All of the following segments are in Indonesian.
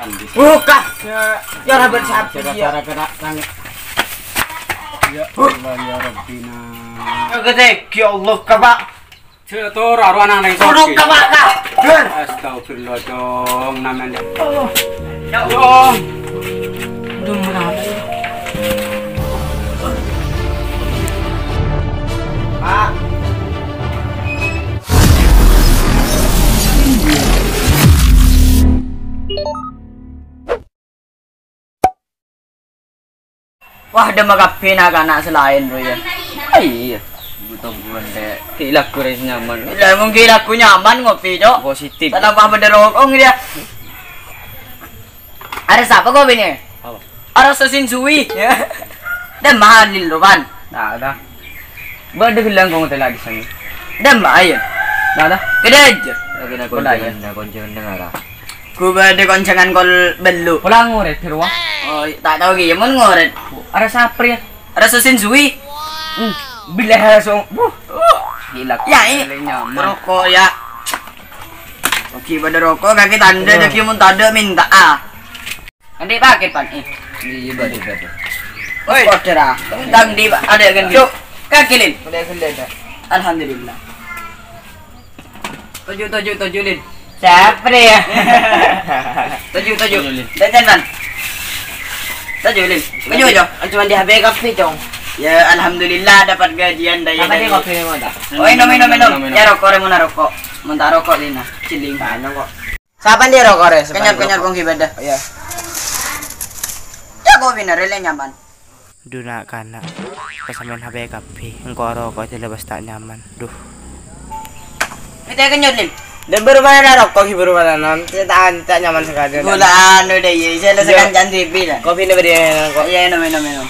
tandis. Buka. Ya ora bersapi ya. Gara-gara sang. Ya Allah ya Rabbina. Gede ki Allah ka Pak. Cetor aro anak nang Turun ka Pak ka. Astagfirullah dong namanya. Ya Allah. Aduh mana. Pak. Wah, ada magapi na kana selain ro ya. Iya. Butuh buan deh. Kilak ku res nyaman. Lah mung kilak ku nyaman ngopi, Cok. Positif. Tanpa bederokong dia. Ada siapa kau ini? Apa? Ada sesinsui. Dan mahalil ro ban. Nah, dah. Bade bilang kau nggak lagi sana. Dan bahaya. Nah, dah. Gede aja. Lagi nak konjangan dengar. Ku bade koncangan kol belu. Pulang nguret firwa. Oh, tak tahu gimana ngoret. Ada sapri ya. Ada sesinsui. Bila langsung. Gila. Ya ini merokok ya. Oke, pada rokok kaki tanda dia kimun tanda minta nanti pakai pan Iya bade. Oi, kodera. Tang di ada kan gitu. Kaki lin. Udah selesai. Alhamdulillah. Tujuh lin. Siapa ya? Tujuh. Dan man. Tujuh lin. Tujuh. Cuma di HP kafe dong. Ya alhamdulillah dapat gajian dari. Apa dia kopi mo dah? Oh, minum. Ya rokok re mun rokok. Mun ta rokok lina. Ciling. Ano kok? Sapan dia rokok re? Kenyar kong ibadah. Iya. Ya kok bener le nyaman. Duna kana kesamaan HP kape engkau rokok tidak basta nyaman. Duh. Kita kenyar lin. Dan baru mana rokok baru mana non? Tak nyaman sekali. Gula anu deh ya. Saya lesakan cantik bila. Kopi ni beri kok. Iya minum.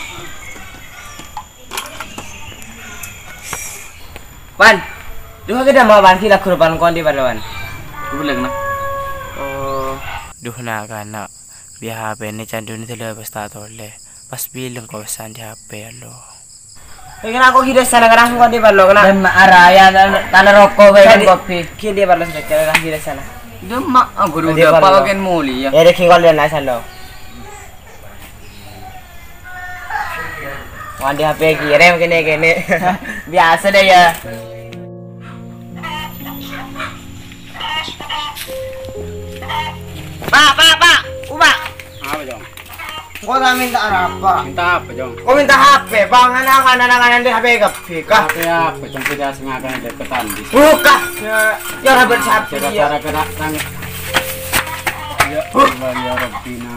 Wan, duha kita mau banti lah kurban kondi wan. Kubulang na. Oh, duh na kana biar HP ni candu ni tidak basta tolle. Pas bilang kau pesan di HP lo. Kena aku hidup sana kerang kondi parlo kena. Dan araya tanah rokok bae kopi. Kini dia parlo sana kerang hidup sana. Dema guru udah pakai muli ya. Ya deh kingkol dia nasa lo. Wandi HP kirim kene. Biasa deh ya. Pak. Ubah. Apa jong? Kau tak minta apa? Minta apa jong? Kau minta HP, bang. Anak-anak di HP kapi kah? Apa ya? Jong tidak sengaja ada ketandis. Buka. Ya ora bersapi ya. Gara-gara sang. Ya Allah ya Rabbina.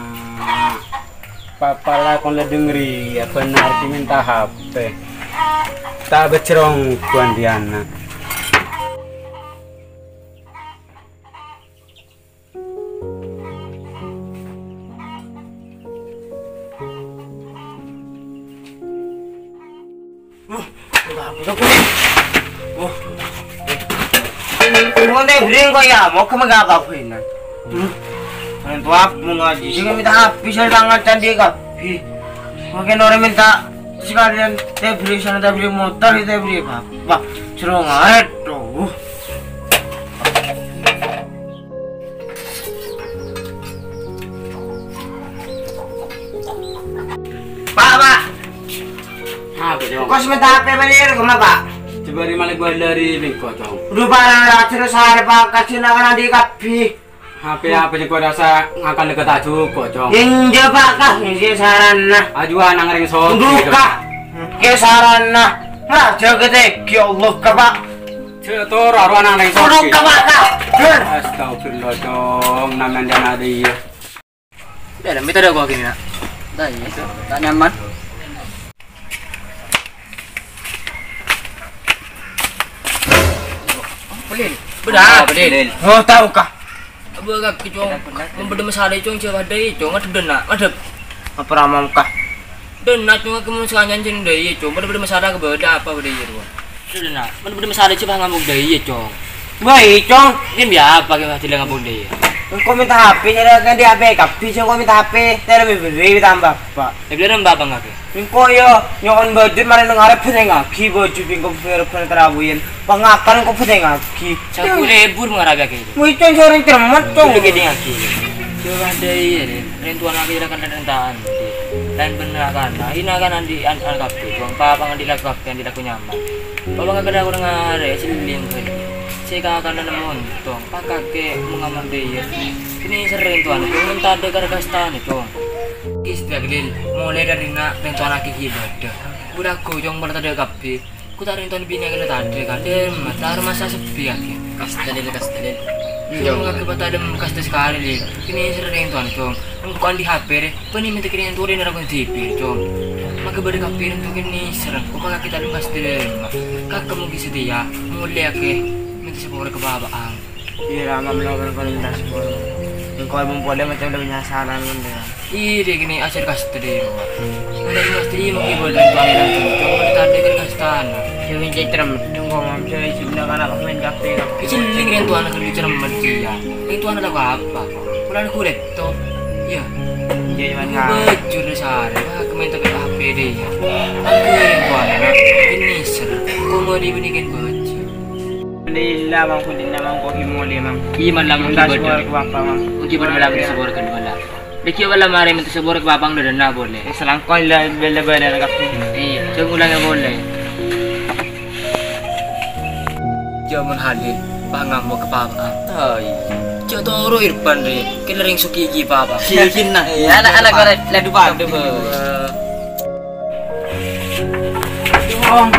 Papa lah kon le dengri ya benar diminta HP. Tak becerong kuan Diana. Kau deh bring kau ya, mau kemana apa ini? Nanti apa mau ngaji? Sih minta HP saya tangan cantik kapi. Mungkin orang minta sekalian beli sana beli motor itu beli apa? Cerong aja tuh. Pak. Apa jong? Kau minta HP balik ke mana Pak? Coba di mana gua dari bengkok jong. Udah parah terus hari Pak kasih nangan di kapi. HP apa yang gua rasa ngakal dekat aju kok jong. Inja Pak kah ini sarana. Ajuan nang ring sok. Duka. Ke sarana. Raja gede ki Allah ka Pak. Cetor aro anak ring sok. Turun ka Pak kah. Astagfirullah dong namanya nadi. Dalam itu ada gua gini nak. Dah itu. Tak nyaman. Boleh. Bedah. Oh tahu kah? Abang kicong, membeda masalah cong coba deh cong ada dena, ada Apa ramam kah? dena cong kamu sekarang cing deh cong, beda masalah ke beda apa beda ya ruang. Dena, beda masalah coba ngamuk deh cong. Baik cong. Ini biar apa kita tidak ngamuk deh. Kau minta HP, jadi kan di HP kapi cong kau minta HP, tidak lebih tambah Pak. Tapi dia nambah bang aku. Kau yo nyon budget mana dengar pening ngaki baju bingkong pening terabuin. Pengakan kau pening ngaki. Saya lebur mengarah kayak gitu. Mau cong sering cermat cong. Udah gede ngaki. Coba deh iya deh, rentuan lagi akan rentaan deh. Lain bener kan, nah ini akan andi anak kafe, bang papa nggak dilakukan, tidak aku nyaman. Papa nggak ada aku dengar ya, siling kan. Saya akan ada montong, pak kakek mengaman dia. Ini sering tuan, itu minta ada gargastan itu. Istiaglil, mulai dari nak rentuan lagi ibadah. Budakku jong pada ada kafe, ku tak rentuan bini akan tadi kan, dia mata masa sepi lagi. Kastelil. Jom nggak kebetulan ada kastel sekali deh. Ini sering tuan com. Bukan di HP deh. Pani minta kirian tuh dia naruh TV com. Maka beri kapirin tuh ini serang. Kau pakai kita dulu kastel mah. Kakak mau bisa dia. Mulai ke minta sepuluh ke babaan. Iya lama melakukan kalau minta sepuluh. Engkau mempunyai macam udah punya saran benda. Iya deh gini asyik kastel deh. Ada kastel ini mau ibu dan tuan dan com. Cuma tadi kan kastel. Saya minta terem. Tunggu mam saya sebenarnya anak main kafe. Kecil kirian tuan akan bicara dia. Itu anak aku apa? Pulang aku itu. Ya. Jadi Ini mana? bejur sehari, aku minta ke HP dia. Aku yang buat ini ser. Kau mau dibelikan baju? Alhamdulillah mam ku dinna mam ko himole mam. Iman lang Minta sepuluh ke bapak mam. Uji berbelang di sebuah kedua lah. Deki wala mari minta sebuah ke babang dan na boleh. Selangkau lah bela-bela anak kafe. Iya, jangan ulang yang boleh. Jangan hadir, pangang mau ke papa. Hai. Jatuh ro Irfan re, kelering sukiki papa. Kikin na. Anak-anak gore ladu pam deh. Om.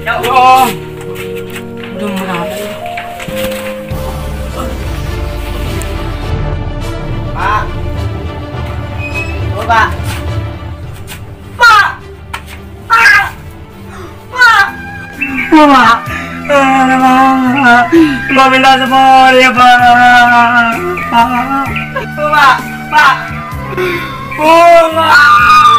Ya Om. Udah menapa? Pak. Oh, Pak. Pak. Pak. Pak. Pak. Gua minta sepuluh ya, Pak. Pak. Pak. Pak. Pak.